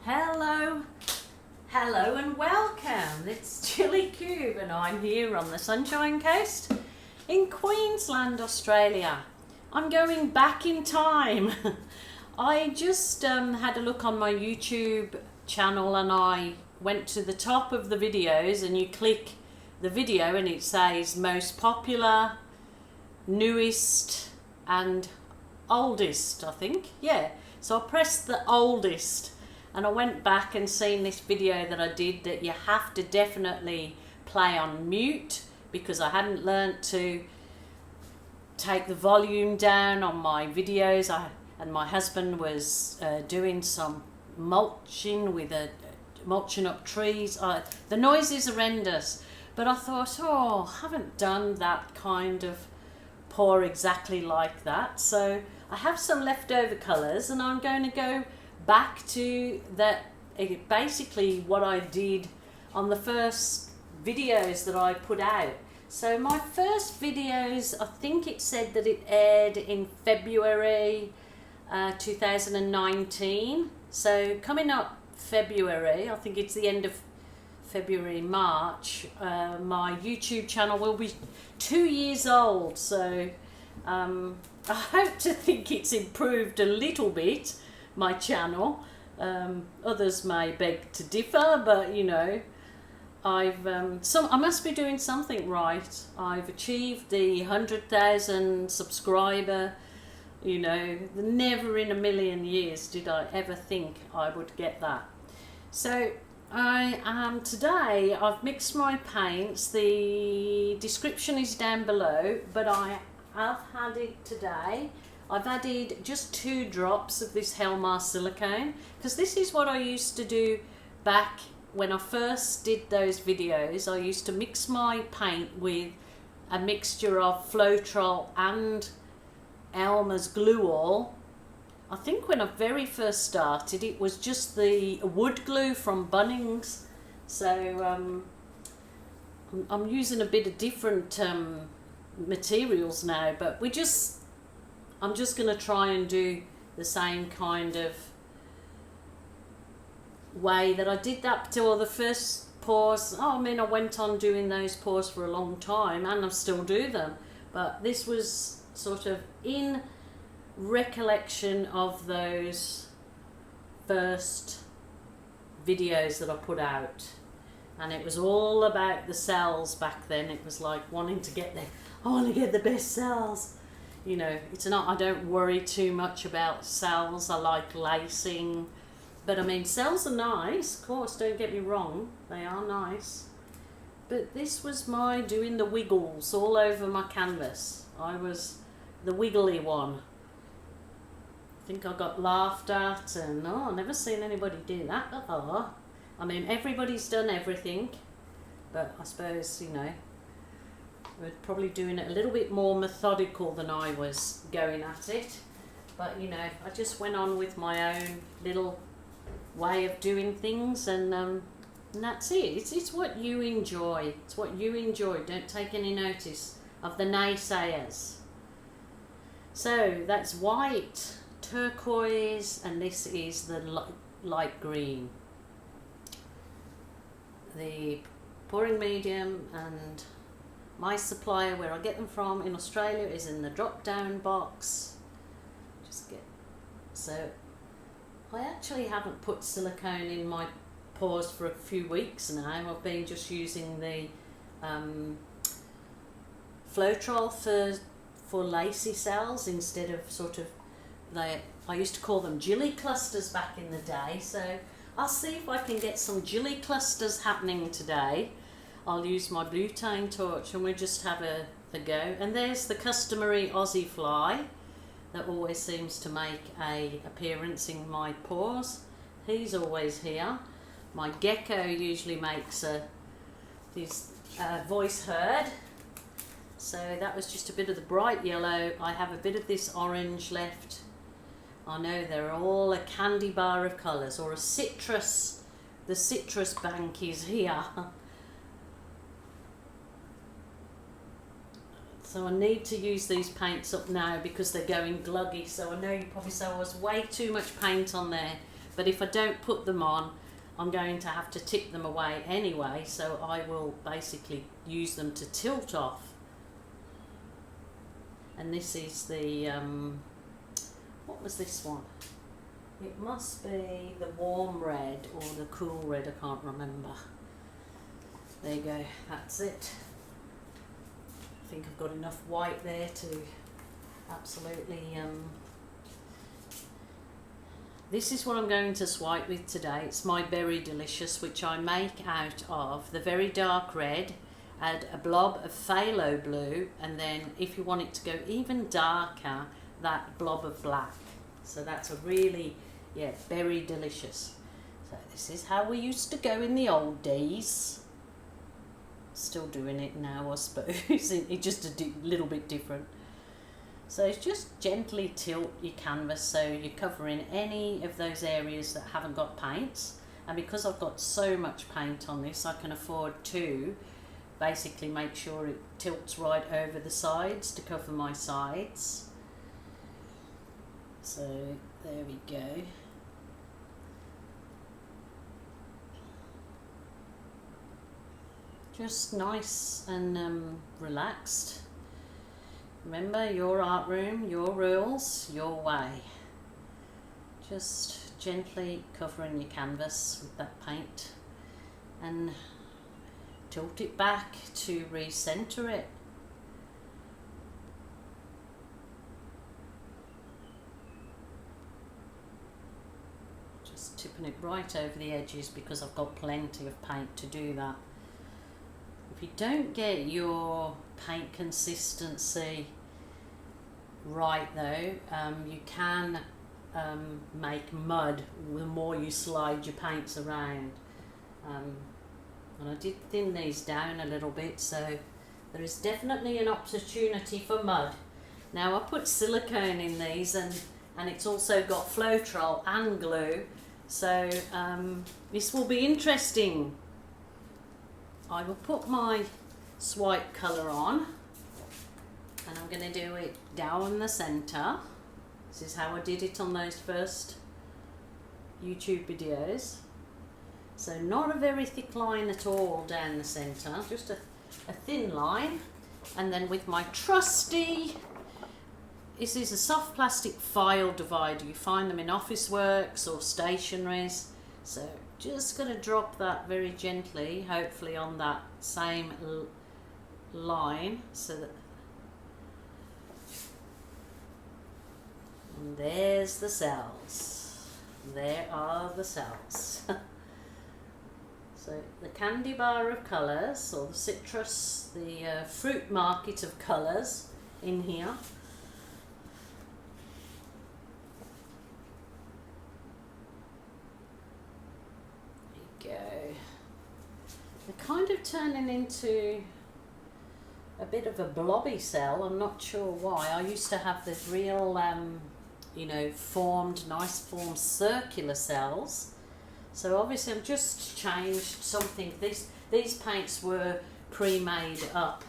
Hello, hello and welcome. It's Chilli Cube and I'm here on the Sunshine Coast in Queensland, Australia. I'm going back in time. I just had a look on my YouTube channel and I went to the top of the videos and you click the video and it says most popular, newest and oldest, I think. Yeah, so I pressed the oldest. And I went back and seen this video that I did that you have to definitely play on mute because I hadn't learnt to take the volume down on my videos. And my husband was doing some mulching with mulching up trees. The noise is horrendous, but I thought, oh, I haven't done that kind of pour exactly like that. So I have some leftover colours and I'm going to go back to that, basically what I did on the first videos that I put out. So my first videos, I think it said that it aired in February 2019. So coming up February, I think it's the end of February, March, my YouTube channel will be 2 years old. So I hope to think it's improved a little bit, my channel. Others may beg to differ, but you know, I must be doing something right. I've achieved the 100,000 subscriber. You know, never in a million years did I ever think I would get that. So I am today, I've mixed my paints. The description is down below, but I have had it today. I've added just 2 drops of this Helmar silicone because this is what I used to do back when I first did those videos. I used to mix my paint with a mixture of Floetrol and Elmer's Glue All. I think when I very first started it was just the wood glue from Bunnings. So I'm using a bit of different materials now, but I'm just going to try and do the same kind of way that I did that to all the first pours. I mean, I went on doing those pours for a long time and I still do them. But this was sort of in recollection of those first videos that I put out. And it was all about the cells back then. It was like wanting to get there. I want to get the best cells. You know, it's not, I don't worry too much about cells. I like lacing, but I mean, cells are nice, of course, don't get me wrong, they are nice. But this was my doing the wiggles all over my canvas. I was the wiggly one. I think I got laughed at and, oh, I've never seen anybody do that before. I mean, everybody's done everything, but I suppose, you know, we're probably doing it a little bit more methodical than I was going at it. But you know, I just went on with my own little way of doing things, and that's it. It's what you enjoy. It's what you enjoy. Don't take any notice of the naysayers. So that's white, turquoise, and this is the light green. The pouring medium and my supplier, where I get them from in Australia, is in the drop down box. So I actually haven't put silicone in my pours for a few weeks now. I've been just using the Floetrol for lacy cells instead of sort of I used to call them jilly clusters back in the day. So I'll see if I can get some jilly clusters happening today. I'll use my butane torch and we'll just have a go. And there's the customary Aussie fly that always seems to make an appearance in my pours. He's always here. My gecko usually makes his voice heard. So that was just a bit of the bright yellow. I have a bit of this orange left. I know they're all a candy bar of colours, or a citrus. The citrus bank is here. So I need to use these paints up now because they're going gluggy. So I know you probably saw I was way too much paint on there but if I don't put them on, I'm going to have to tip them away anyway, so I will basically use them to tilt off. And this is the, what was this one? It must be the warm red or the cool red, I can't remember. There you go, that's it. I think I've got enough white there to absolutely... This is what I'm going to swipe with today. It's my Berry Delicious, which I make out of the very dark red, add a blob of phthalo blue, and then if you want it to go even darker, that blob of black. So that's a really, yeah, Berry Delicious. So this is how we used to go in the old days. Still doing it now, I suppose. It's just a little bit different. So just gently tilt your canvas so you're covering any of those areas that haven't got paints. And because I've got so much paint on this, I can afford to basically make sure it tilts right over the sides to cover my sides. So there we go. Just nice and relaxed. Remember, your art room, your rules, your way. Just gently covering your canvas with that paint and tilt it back to recenter it. Just tipping it right over the edges because I've got plenty of paint to do that. If you don't get your paint consistency right though, you can make mud the more you slide your paints around. And I did thin these down a little bit, so there is definitely an opportunity for mud. Now I put silicone in these and it's also got Floetrol and glue, so this will be interesting. I will put my swipe colour on and I'm going to do it down the centre. This is how I did it on those first YouTube videos. So not a very thick line at all down the centre, just a thin line. And then with my trusty, this is a soft plastic file divider. You find them in Officeworks or stationaries. So just going to drop that very gently, hopefully on that same line, so that, and there's the cells. There are the cells. So the candy bar of colours, or the citrus, the fruit market of colours in here. Go. They're kind of turning into a bit of a blobby cell. I'm not sure why. I used to have the real, you know, formed, nice formed circular cells. So obviously I've just changed something. These paints were pre-made up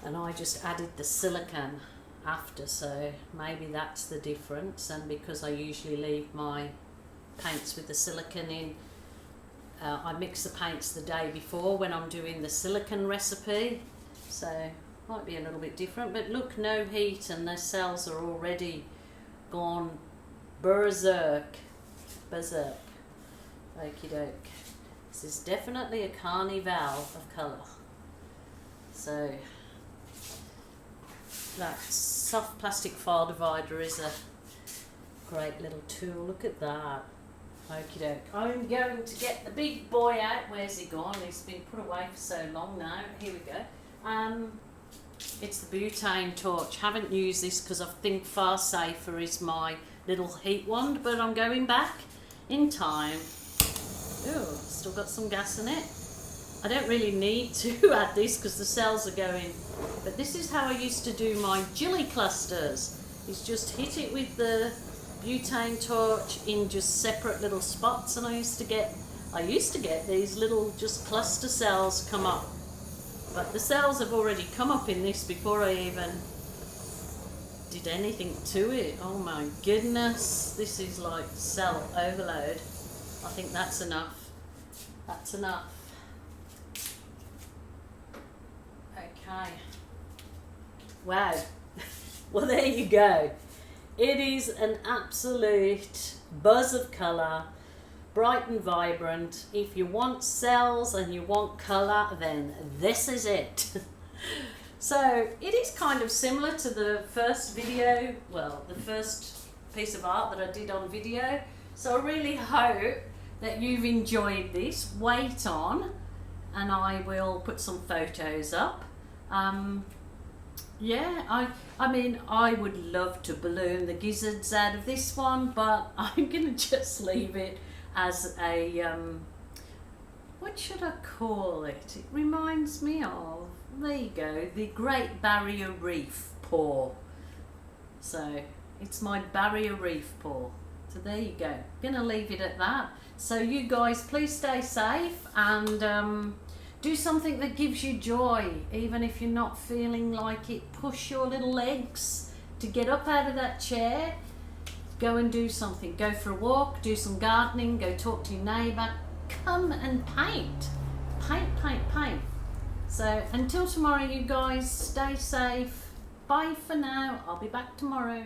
and I just added the silicone after, so maybe that's the difference. And because I usually leave my paints with the silicone in, I mix the paints the day before when I'm doing the silicone recipe, so might be a little bit different. But look, no heat and the cells are already gone berserk. Okie doke. This is definitely a carnival of colour. So that soft plastic file divider is a great little tool. Look at that. Okie doke. I'm going to get the big boy out. Where's he gone? He's been put away for so long now. Here we go. It's the butane torch. Haven't used this because I think far safer is my little heat wand, but I'm going back in time. Ooh, still got some gas in it. I don't really need to add this because the cells are going, but this is how I used to do my Gilly clusters. Is just hit it with the butane torch in just separate little spots, and I used to get these little just cluster cells come up. But the cells have already come up in this before I even did anything to it. Oh my goodness, this is like cell overload. I think that's enough. That's enough. Okay. Wow. Well, there you go. It is an absolute buzz of colour, bright and vibrant. If you want cells and you want colour, then this is it. So it is kind of similar to the first video, well, the first piece of art that I did on video. So I really hope that you've enjoyed this. Wait on, and I will put some photos up. Yeah, I mean, I would love to balloon the gizzards out of this one, but I'm going to just leave it as a, what should I call it? It reminds me of, there you go, the Great Barrier Reef paw. So, it's my Barrier Reef paw. So there you go. Going to leave it at that. So you guys, please stay safe and do something that gives you joy, even if you're not feeling like it. Push your little legs to get up out of that chair. Go and do something. Go for a walk, do some gardening, go talk to your neighbour. Come and paint. Paint, paint, paint. So until tomorrow, you guys, stay safe. Bye for now. I'll be back tomorrow.